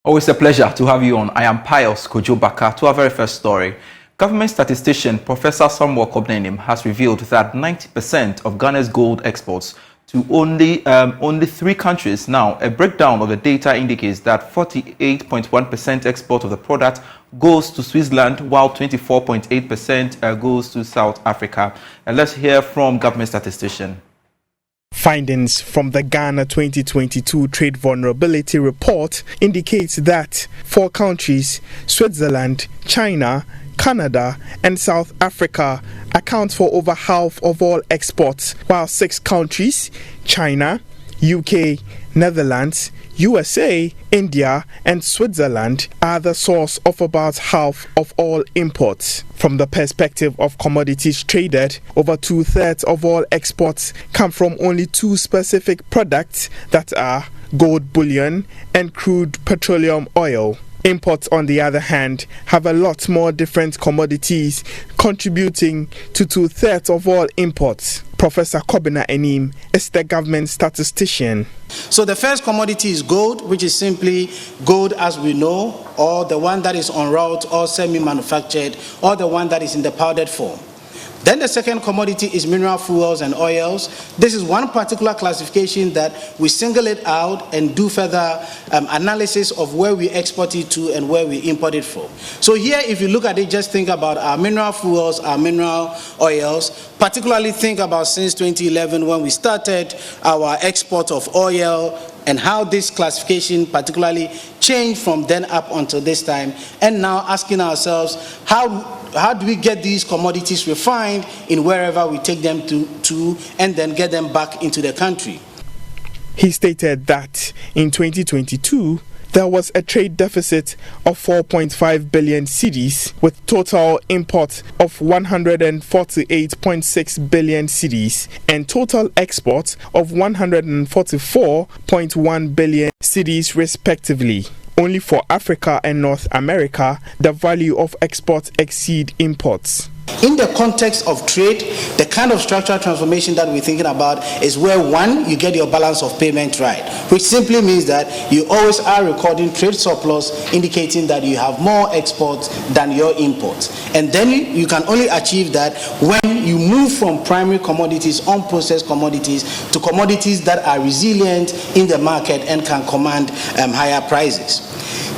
Always a pleasure to have you on. I am Pius Kojo-Baka. To our very first story, government statistician Professor Samuel Kobnenim has revealed that 90% of Ghana's gold exports to only 3 countries. Now, a breakdown of the data indicates that 48.1% export of the product goes to Switzerland, while 24.8% goes to South Africa. And let's hear from government statistician. Findings from the Ghana 2022 Trade Vulnerability Report indicates that 4 countries, Switzerland, China, Canada and South Africa, account for over half of all exports, while 6 countries, China, UK, Netherlands, USA, India and Switzerland, are the source of about half of all imports. From the perspective of commodities traded, over 2/3 of all exports come from only 2 specific products, that are gold bullion and crude petroleum oil. Imports, on the other hand, have a lot more different commodities, contributing to 2/3 of all imports. Professor Kobnenim is the government statistician. So the first commodity is gold, which is simply gold as we know, or the one that is en route or semi-manufactured, or the one that is in the powdered form. Then the second commodity is mineral fuels and oils. This is one particular classification that we single it out and do further analysis of where we export it to and where we import it from. So here, if you look at it, just think about our mineral fuels, our mineral oils, particularly think about since 2011 when we started our export of oil, and how this classification particularly changed from then up until this time, and now asking ourselves, how do we get these commodities refined in wherever we take them to and then get them back into the country? He stated that in 2022, there was a trade deficit of 4.5 billion cedis, with total import of 148.6 billion cedis and total exports of 144.1 billion cedis respectively. Only for Africa and North America, the value of exports exceed imports. In the context of trade, the kind of structural transformation that we're thinking about is where, one, you get your balance of payment right, which simply means that you always are recording trade surplus, indicating that you have more exports than your imports. And then you can only achieve that when you move from primary commodities, unprocessed commodities, to commodities that are resilient in the market and can command higher prices.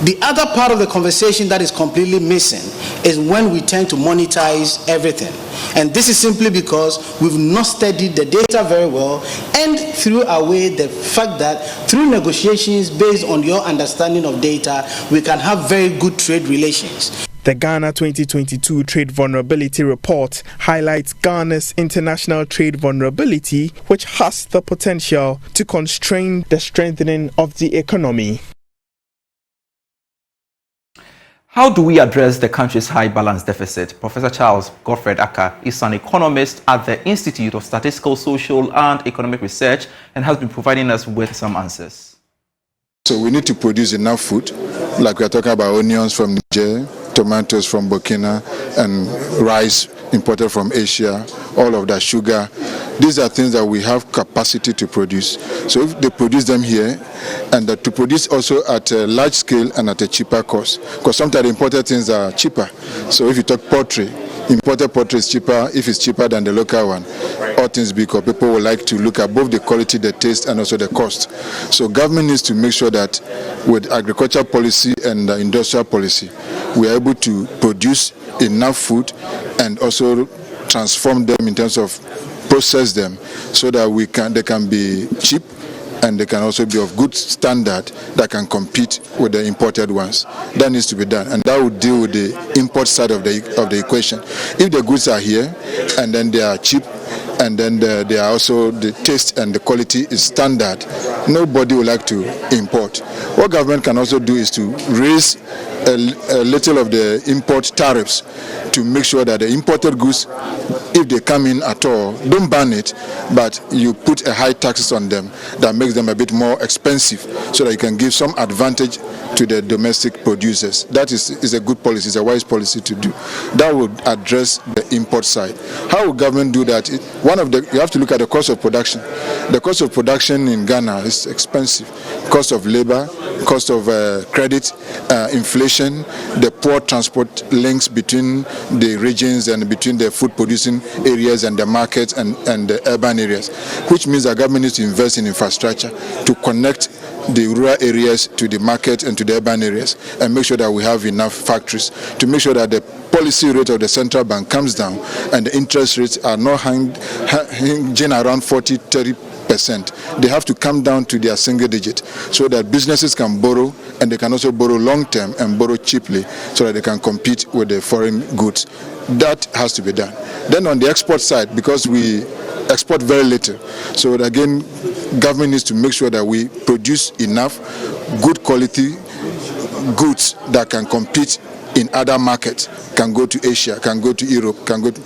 The other part of the conversation that is completely missing is when we tend to monetize everything. And this is simply because we've not studied the data very well and threw away the fact that through negotiations based on your understanding of data, we can have very good trade relations. The Ghana 2022 Trade Vulnerability Report highlights Ghana's international trade vulnerability, which has the potential to constrain the strengthening of the economy. How do we address the country's high balance deficit? Professor Charles Godfred Aka is an economist at the Institute of Statistical, Social and Economic Research and has been providing us with some answers. So we need to produce enough food, like we are talking about onions from Niger, tomatoes from Burkina, and rice imported from Asia, all of that, sugar. These are things that we have capacity to produce. So if they produce them here, and to produce also at a large scale and at a cheaper cost, because sometimes imported things are cheaper. So if you talk poultry, imported poultry is cheaper if it's cheaper than the local one. All things because people would like to look at both the quality, the taste, and also the cost. So government needs to make sure that with agricultural policy and industrial policy, we are able to produce enough food and also transform them in terms of process them so that they can be cheap and they can also be of good standard that can compete with the imported ones. That needs to be done, and that would deal with the import side of the equation. If the goods are here and then they are cheap and then they are also the taste and the quality is standard, nobody would like to import. What government can also do is to raise a little of the import tariffs to make sure that the imported goods if they come in at all, don't ban it, but you put a high taxes on them that makes them a bit more expensive so that you can give some advantage to the domestic producers. That is a good policy, it's a wise policy to do. That would address the import side. How will government do that? You have to look at the cost of production. The cost of production in Ghana is expensive. Cost of labor, cost of credit, inflation, the poor transport links between the regions and between the food producing areas and the markets and the urban areas, which means that government needs to invest in infrastructure to connect the rural areas to the market and to the urban areas, and make sure that we have enough factories, to make sure that the policy rate of the central bank comes down and the interest rates are not hanging around 40-30%. They have to come down to their single digit so that businesses can borrow, and they can also borrow long term and borrow cheaply so that they can compete with the foreign goods. That has to be done. Then on the export side, because we export very little, so again, government needs to make sure that we produce enough good quality goods that can compete in other markets, can go to Asia, can go to Europe, can go to...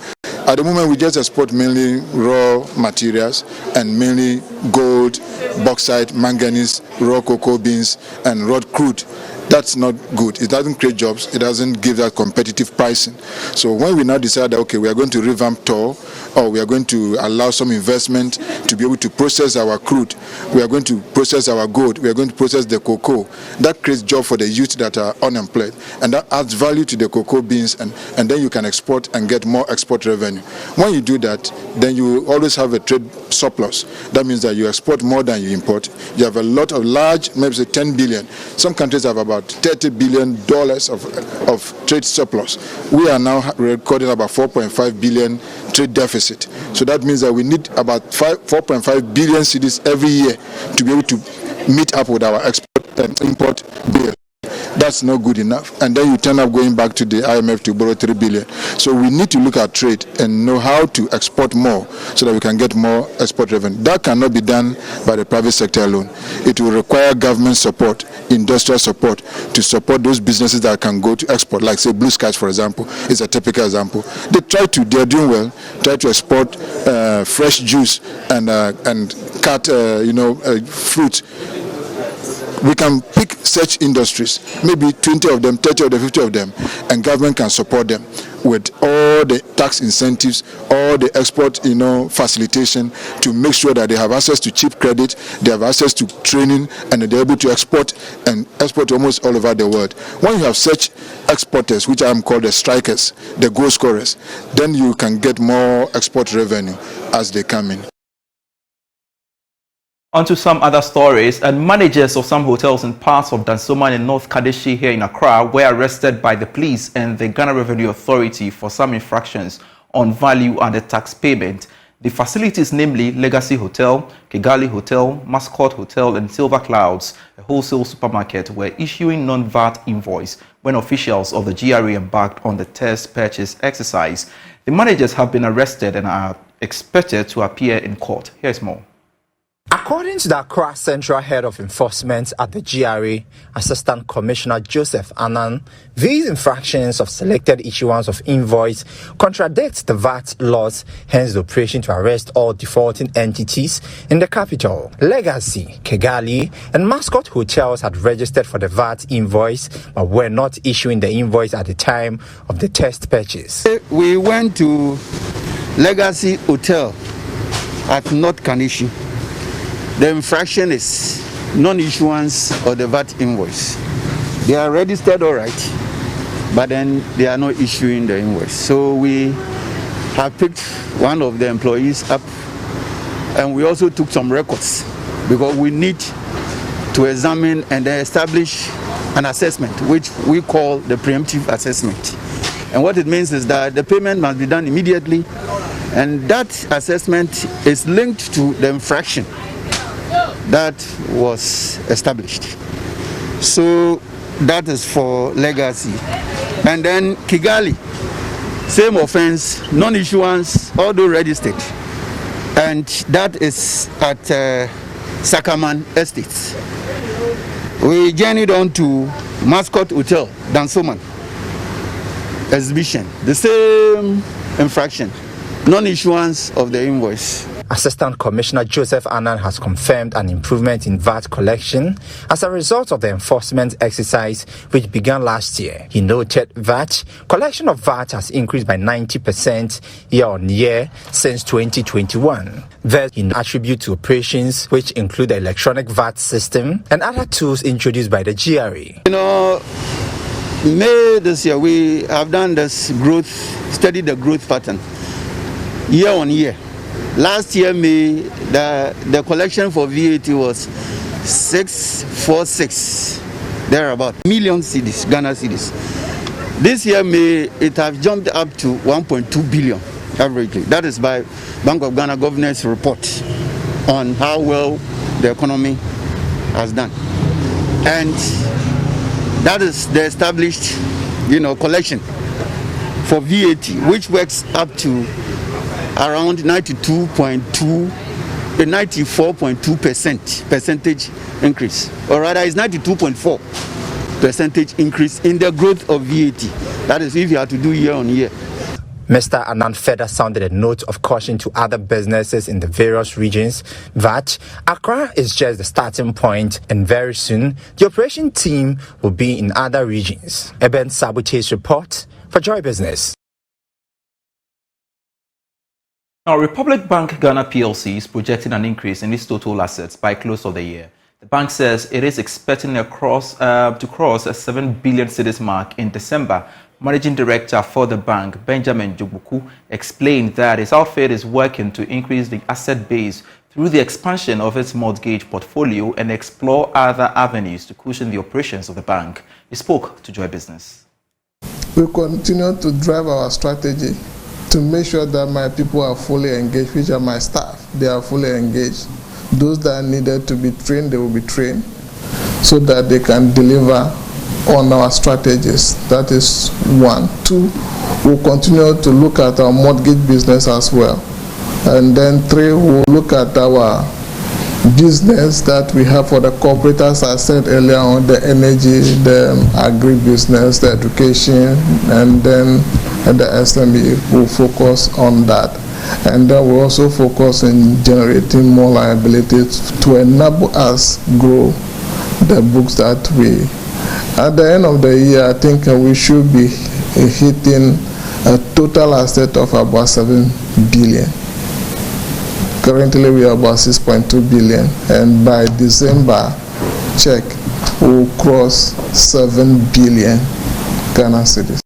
At the moment, we just export mainly raw materials and mainly gold, bauxite, manganese, raw cocoa beans, and raw crude. That's not good. It doesn't create jobs. It doesn't give that competitive pricing. So when we now decide that, okay, we are going to revamp TOR, or we are going to allow some investment to be able to process our crude, we are going to process our gold, we are going to process the cocoa, that creates jobs for the youth that are unemployed. And that adds value to the cocoa beans, and then you can export and get more export revenue. When you do that, then you always have a trade surplus. That means that you export more than you import. You have a lot of large, maybe say 10 billion. Some countries have about $30 billion of trade surplus. We are now recording about 4.5 billion trade deficit. So that means that we need about 4.5 billion cedis every year to be able to meet up with our export and import bill. That's not good enough. And then you turn up going back to the IMF to borrow 3 billion. So we need to look at trade and know how to export more so that we can get more export revenue. That cannot be done by the private sector alone. It will require government support, industrial support, to support those businesses that can go to export. Like say Blue Skies, for example, is a typical example. They're doing well, try to export fresh juice and cut fruit. We can pick such industries, maybe 20 of them, 30 of them, 50 of them, and government can support them with all the tax incentives, all the export, facilitation to make sure that they have access to cheap credit, they have access to training, and they're able to export almost all over the world. When you have such exporters, which I am called the strikers, the goal scorers, then you can get more export revenue as they come in. On to some other stories, and managers of some hotels in parts of Dansoman and North Kadeshi here in Accra were arrested by the police and the Ghana Revenue Authority for some infractions on value and the tax payment. The facilities, namely Legacy Hotel, Kigali Hotel, Mascot Hotel and Silver Clouds, a wholesale supermarket, were issuing non-VAT invoice when officials of the GRA embarked on the test purchase exercise. The managers have been arrested and are expected to appear in court. Here's more. According to the Accra Central Head of Enforcement at the GRA, Assistant Commissioner Joseph Annan, these infractions of selected issuance of invoice contradict the VAT laws, hence the operation to arrest all defaulting entities in the capital. Legacy, Kigali, and Mascot hotels had registered for the VAT invoice but were not issuing the invoice at the time of the test purchase. We went to Legacy Hotel at North Kadeshi. The infraction is non-issuance of the VAT invoice. They are registered all right, but then they are not issuing the invoice. So we have picked one of the employees up, and we also took some records because we need to examine and then establish an assessment, which we call the preemptive assessment. And what it means is that the payment must be done immediately, and that assessment is linked to the infraction that was established. So that is for Legacy. And then Kigali, same offense, non-issuance, although registered. And that is at Sakaman Estates. We journeyed on to Mascot Hotel, Dansoman exhibition, the same infraction. non-issuance of the invoice. Assistant Commissioner Joseph Annan has confirmed an improvement in VAT collection as a result of the enforcement exercise which began last year. He noted that collection of VAT has increased by 90% year-on-year since 2021. That in attribute to operations which include the electronic VAT system and other tools introduced by the GRA. May this year we have done this growth, studied the growth pattern year on year. Last year, May, the collection for VAT was 646, thereabout, million cedis, Ghana cedis. This year, May, it has jumped up to 1.2 billion averagely. That is by Bank of Ghana Governor's report on how well the economy has done. And that is the established, collection for VAT, which works up to around 94.2 percentage increase, or rather it's 92.4 percentage increase in the growth of VAT. That is if you have to do year on year. Mr. Anand further sounded a note of caution to other businesses in the various regions that Accra is just the starting point and very soon the operation team will be in other regions. Eben Sabute's report for Joy Business. Now, Republic Bank Ghana PLC is projecting an increase in its total assets by close of the year. The bank says it is expecting to cross a 7 billion cedis mark in December. Managing Director for the bank, Benjamin Jogbuku, explained that his outfit is working to increase the asset base through the expansion of its mortgage portfolio and explore other avenues to cushion the operations of the bank. He spoke to Joy Business. We continue to drive our strategy to make sure that my people are fully engaged, which are my staff. They are fully engaged. Those that are needed to be trained, they will be trained so that they can deliver on our strategies. That is one. Two, we'll continue to look at our mortgage business as well. And then three, we'll look at our business that we have for the corporate, as I said earlier on, the energy, the agribusiness, the education, and then the SME will focus on that. And then we'll also focus on generating more liabilities to enable us grow the books that we. At the end of the year, I think we should be hitting a total asset of about 7 billion. Currently, we are about 6.2 billion, and by December, we'll cross 7 billion Ghana cedis.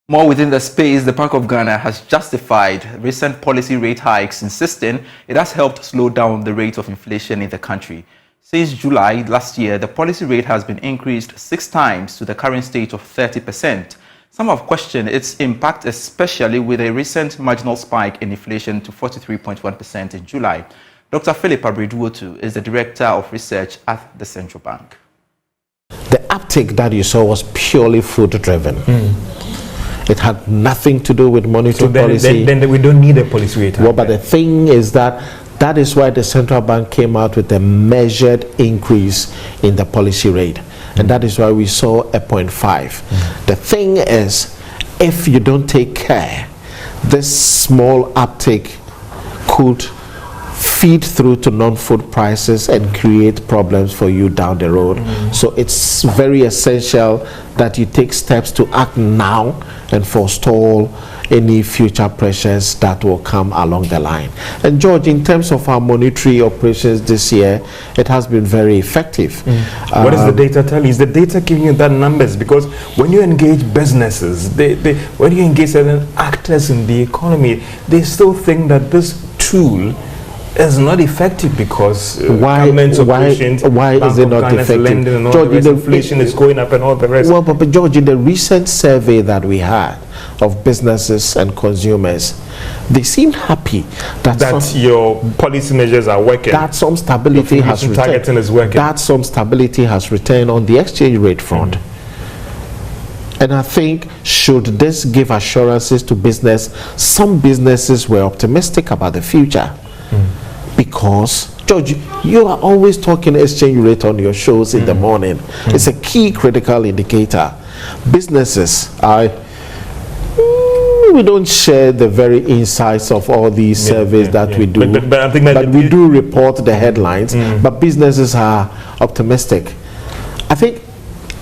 More within the space, the Bank of Ghana has justified recent policy rate hikes, insisting it has helped slow down the rate of inflation in the country. Since July last year, the policy rate has been increased 6 times to the current state of 30%. Some have questioned its impact, especially with a recent marginal spike in inflation to 43.1% in July. Dr. Philip Abreduotu is the Director of Research at the Central Bank. The uptick that you saw was purely food-driven. It had nothing to do with monetary policy. Then we don't need a policy rate. Well, but the thing is that is why the central bank came out with a measured increase in the policy rate. And that is why we saw a 0.5. The thing is, if you don't take care, this small uptick could feed through to non-food prices and create problems for you down the road. So it's very essential that you take steps to act now and forestall any future pressures that will come along the line. And George, in terms of our monetary operations this year, it has been very effective. What does the data tell you? Is the data giving you that numbers? Because when you engage businesses, when you engage certain actors in the economy, they still think that this tool is not effective because government's operations, why is it not effective? And all George, the rest, inflation is going up and all the rest. Well, but George, in the recent survey that we had of businesses and consumers, they seem happy that your policy measures are working. That some stability has returned. Targeting is working. That some stability has returned on the exchange rate front. And I think, should this give assurances to business, some businesses were optimistic about the future. Because, George, you are always talking exchange rate on your shows in the morning. It's a key critical indicator. Businesses, we don't share the very insights of all these surveys that we do, but I think that we do report the headlines. But businesses are optimistic. I think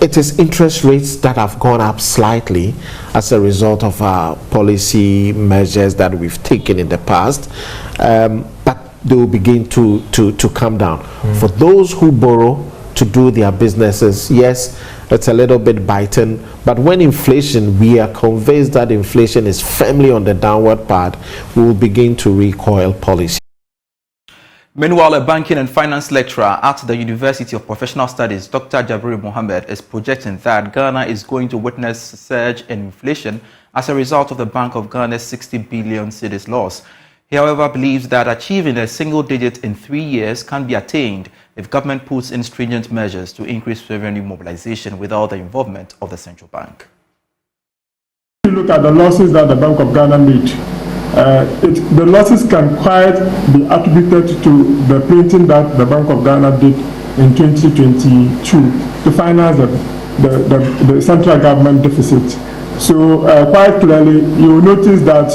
it is interest rates that have gone up slightly as a result of our policy measures that we've taken in the past, but they will begin to come down. For those who borrow to do their businesses, yes, it's a little bit biting, but when inflation, we are convinced that inflation is firmly on the downward path, we will begin to recoil policy. Meanwhile, a banking and finance lecturer at the University of Professional Studies, Dr. Jabri Mohammed, is projecting that Ghana is going to witness a surge in inflation as a result of the Bank of Ghana's 60 billion cedis loss. He, however, believes that achieving a single digit in 3 years can be attained if government puts in stringent measures to increase revenue mobilization without the involvement of the central bank. If you look at the losses that the Bank of Ghana made, the losses can quite be attributed to the printing that the Bank of Ghana did in 2022 to finance the central government deficit. So quite clearly, you will notice that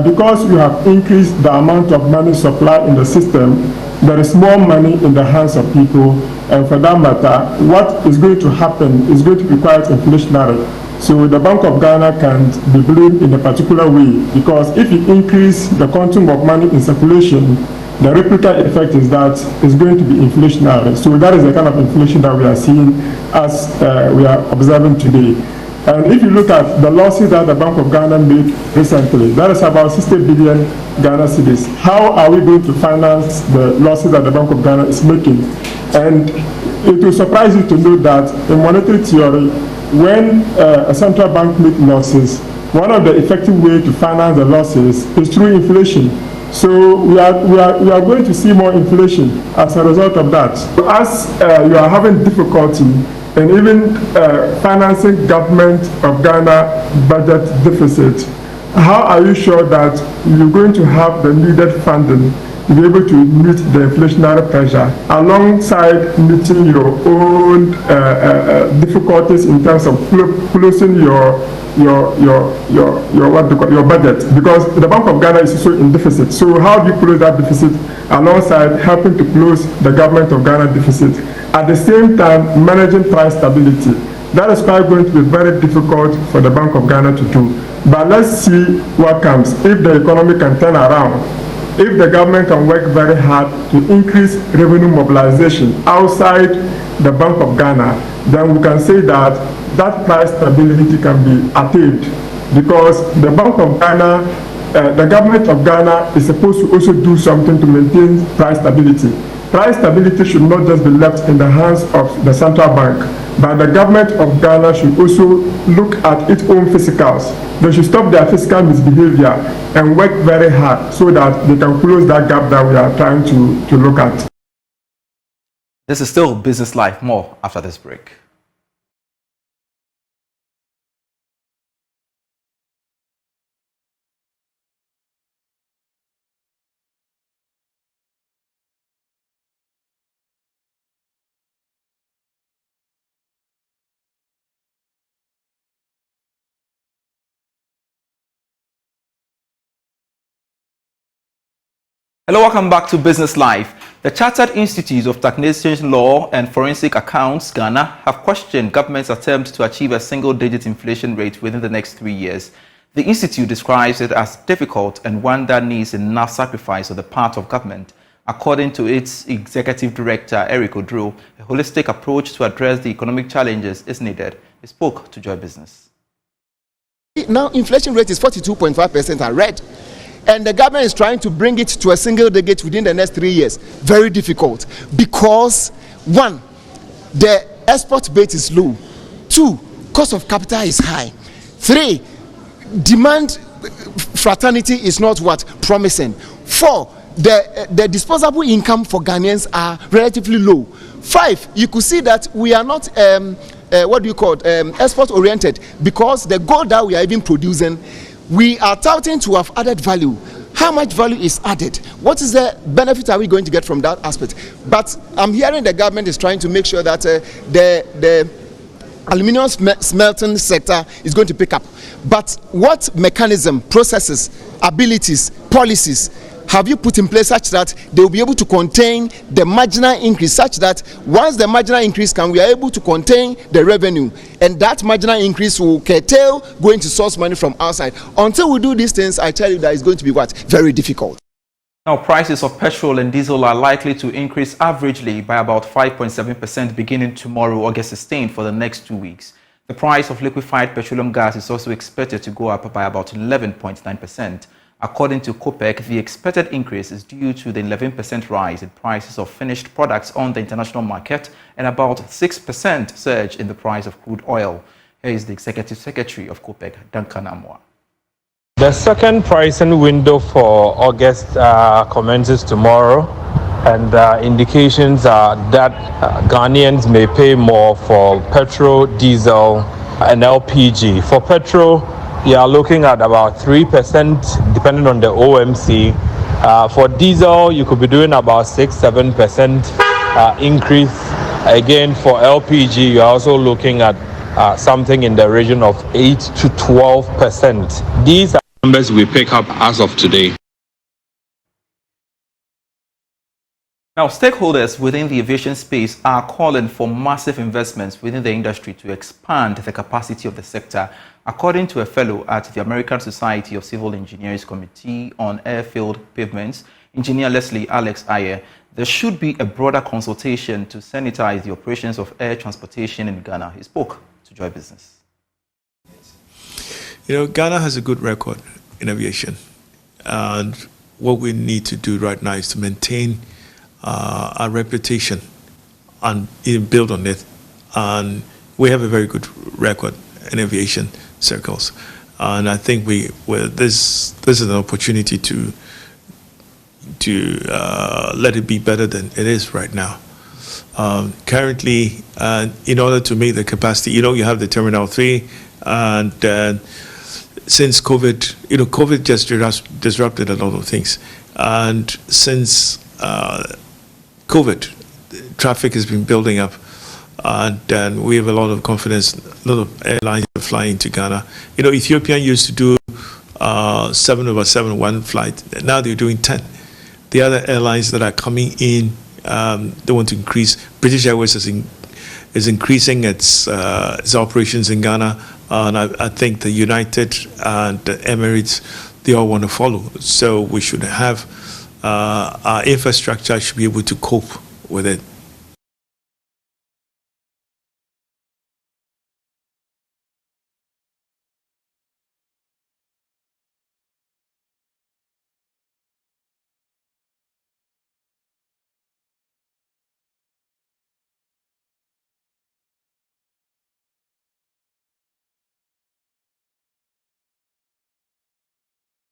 because you have increased the amount of money supply in the system, there is more money in the hands of people, and for that matter, what is going to happen is going to be quite inflationary. So the Bank of Ghana can be blamed in a particular way, because if you increase the quantum of money in circulation, the reciprocal effect is that it's going to be inflationary. So that is the kind of inflation that we are seeing as we are observing today. And if you look at the losses that the Bank of Ghana made recently, that is about 60 billion Ghana cedis. How are we going to finance the losses that the Bank of Ghana is making? And it will surprise you to know that in monetary theory, when a central bank makes losses, one of the effective ways to finance the losses is through inflation. So we are going to see more inflation as a result of that. As you are having difficulty and even financing government of Ghana budget deficit, how are you sure that you're going to have the needed funding to be able to meet the inflationary pressure alongside meeting your own difficulties in terms of closing your budget? Because the Bank of Ghana is also in deficit. So how do you close that deficit alongside helping to close the government of Ghana deficit? At the same time, managing price stability. That is quite going to be very difficult for the Bank of Ghana to do. But let's see what comes. If the economy can turn around, if the government can work very hard to increase revenue mobilization outside the Bank of Ghana, then we can say that that price stability can be attained. Because the Bank of Ghana, the government of Ghana is supposed to also do something to maintain price stability. Price stability should not just be left in the hands of the central bank, but the government of Ghana should also look at its own fiscals. They should stop their fiscal misbehavior and work very hard so that they can close that gap that we are trying to look at. This is still Business Life. More after this break. Hello, welcome back to Business Life. The Chartered Institute of Taxation Law and Forensic Accounts, Ghana, have questioned government's attempt to achieve a single-digit inflation rate within the next 3 years. The institute describes it as difficult and one that needs enough sacrifice on the part of government. According to its executive director, Eric Odro, a holistic approach to address the economic challenges is needed. He spoke to Joy Business. Now, inflation rate is 42.5% I read. And the government is trying to bring it to a single digit within the next 3 years. Very difficult because, one, the export base is low. Two, cost of capital is high. Three, demand fraternity is not what promising. Four, the disposable income for Ghanaians are relatively low. Five, you could see that we are not export oriented, because the gold that we are even producing, we are touting to have added value. How much value is added? What is the benefit are we going to get from that aspect? But I'm hearing the government is trying to make sure that aluminium smelting sector is going to pick up. But what mechanism, processes, abilities, policies have you put in place such that they will be able to contain the marginal increase, such that once the marginal increase comes, we are able to contain the revenue, and that marginal increase will curtail going to source money from outside. Until we do these things, I tell you that it's going to be what? Very difficult. Now, prices of petrol and diesel are likely to increase averagely by about 5.7% beginning tomorrow, August 16th, for the next 2 weeks. The price of liquefied petroleum gas is also expected to go up by about 11.9%. According to COPEC, the expected increase is due to the 11% rise in prices of finished products on the international market and about 6% surge in the price of crude oil. Here is the Executive Secretary of COPEC, Duncan Amoah. The second pricing window for August commences tomorrow, and indications are that Ghanaians may pay more for petrol, diesel, and LPG. For petrol, you are looking at about 3% depending on the OMC. For diesel, you could be doing about 6-7% increase. Again, for LPG, you are also looking at something in the region of 8 to 12%. These are numbers we pick up as of today. Now, stakeholders within the aviation space are calling for massive investments within the industry to expand the capacity of the sector. According to a fellow at the American Society of Civil Engineers Committee on Airfield Pavements, Engineer Leslie Alex Ayer, there should be a broader consultation to sanitize the operations of air transportation in Ghana. He spoke to Joy Business. You know, Ghana has a good record in aviation, and what we need to do right now is to maintain our reputation and build on it. And we have a very good record in aviation circles, and I think this is an opportunity to let it be better than it is right now. Currently, in order to make the capacity, you know, you have the Terminal 3, and since COVID, you know, COVID just disrupted a lot of things, and since COVID, traffic has been building up, and we have a lot of confidence. A lot of airlines are flying to Ghana. You know, Ethiopian used to do 7/7 one flight. Now they're doing 10. The other airlines that are coming in, they want to increase. British Airways is increasing its operations in Ghana, and I think the United and the Emirates, they all want to follow. So we should have our infrastructure should be able to cope with it.